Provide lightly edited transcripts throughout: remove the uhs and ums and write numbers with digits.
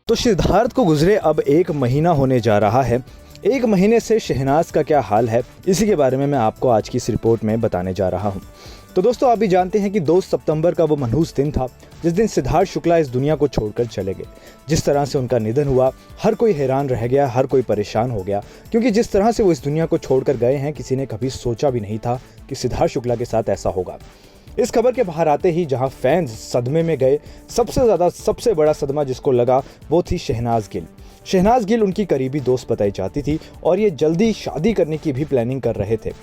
तो सिद्धार्थ को गुजरे अब 1 महीना होने जा रहा है। 1 महीने से शहनाज का क्या हाल है, इसी के बारे में मैं आपको आज की इस रिपोर्ट में बताने जा रहा हूं। तो दोस्तों, आप भी जानते हैं कि 2 सितंबर का वो मनहूस दिन था जिस दिन सिद्धार्थ शुक्ला इस दुनिया को छोड़कर चले गए। जिस तरह से उनका निधन हुआ, हर कोई हैरान रह गया, हर कोई परेशान हो गया, क्योंकि जिस तरह से वो इस दुनिया को छोड़कर गए हैं, किसी ने कभी सोचा भी नहीं था कि सिद्धार्थ शुक्ला के साथ ऐसा होगा। इस खबर के बाहर आते ही जहां फैंस सदमे में गए, सबसे बड़ा सदमा जिसको लगा वो थी शहनाज गिल। शहनाज गिल उनकी करीबी दोस्त बताई जाती थी और ये जल्दी शादी करने की भी प्लानिंग कर रहे थे।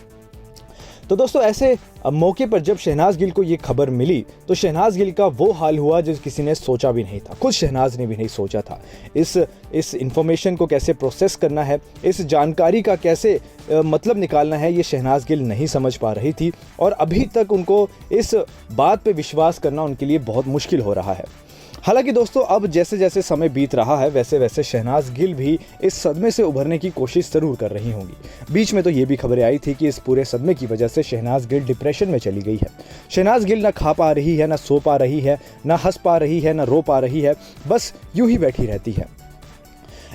तो दोस्तों, ऐसे मौके पर जब शहनाज गिल को ये खबर मिली तो शहनाज गिल का वो हाल हुआ जो किसी ने सोचा भी नहीं था। खुद शहनाज ने भी नहीं सोचा था। इस इंफॉर्मेशन को कैसे प्रोसेस करना है, इस जानकारी का कैसे मतलब निकालना है, ये शहनाज गिल नहीं समझ पा रही थी और अभी तक उनको इस बात पे विश्वास करना उनके लिए बहुत मुश्किल हो रहा है। हालांकि दोस्तों, अब जैसे जैसे समय बीत रहा है वैसे वैसे शहनाज गिल भी इस सदमे से उभरने की कोशिश ज़रूर कर रही होंगी। बीच में तो ये भी खबरें आई थी कि इस पूरे सदमे की वजह से शहनाज गिल डिप्रेशन में चली गई है। शहनाज गिल ना खा पा रही है, ना सो पा रही है, ना हंस पा रही है, ना रो पा रही है, बस यूं ही बैठी रहती है।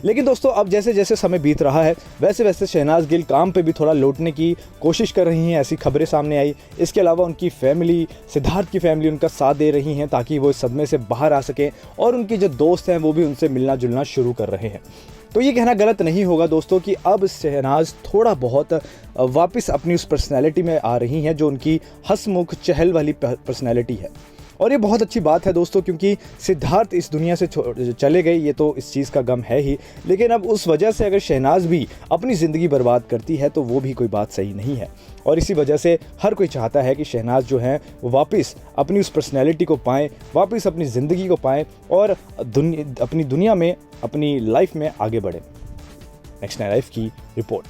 लेकिन दोस्तों, अब जैसे जैसे समय बीत रहा है वैसे वैसे शहनाज गिल काम पे भी थोड़ा लौटने की कोशिश कर रही हैं, ऐसी खबरें सामने आई। इसके अलावा उनकी फैमिली, सिद्धार्थ की फैमिली उनका साथ दे रही हैं ताकि वो इस सदमे से बाहर आ सकें और उनके जो दोस्त हैं वो भी उनसे मिलना जुलना शुरू कर रहे हैं। तो ये कहना गलत नहीं होगा दोस्तों कि अब शहनाज थोड़ा बहुत वापस अपनी उस पर्सनैलिटी में आ रही हैं जो उनकी हंसमुख चहल वाली पर्सनैलिटी है। और ये बहुत अच्छी बात है दोस्तों, क्योंकि सिद्धार्थ इस दुनिया से चले गए, ये तो इस चीज़ का गम है ही। लेकिन अब उस वजह से अगर शहनाज भी अपनी ज़िंदगी बर्बाद करती है तो वो भी कोई बात सही नहीं है। और इसी वजह से हर कोई चाहता है कि शहनाज जो है वो वापस अपनी उस पर्सनैलिटी को पाएँ, वापस अपनी ज़िंदगी को पाएँ और अपनी दुनिया में, अपनी लाइफ में आगे बढ़ें। नेक्स्ट नाइन लाइफ की रिपोर्ट।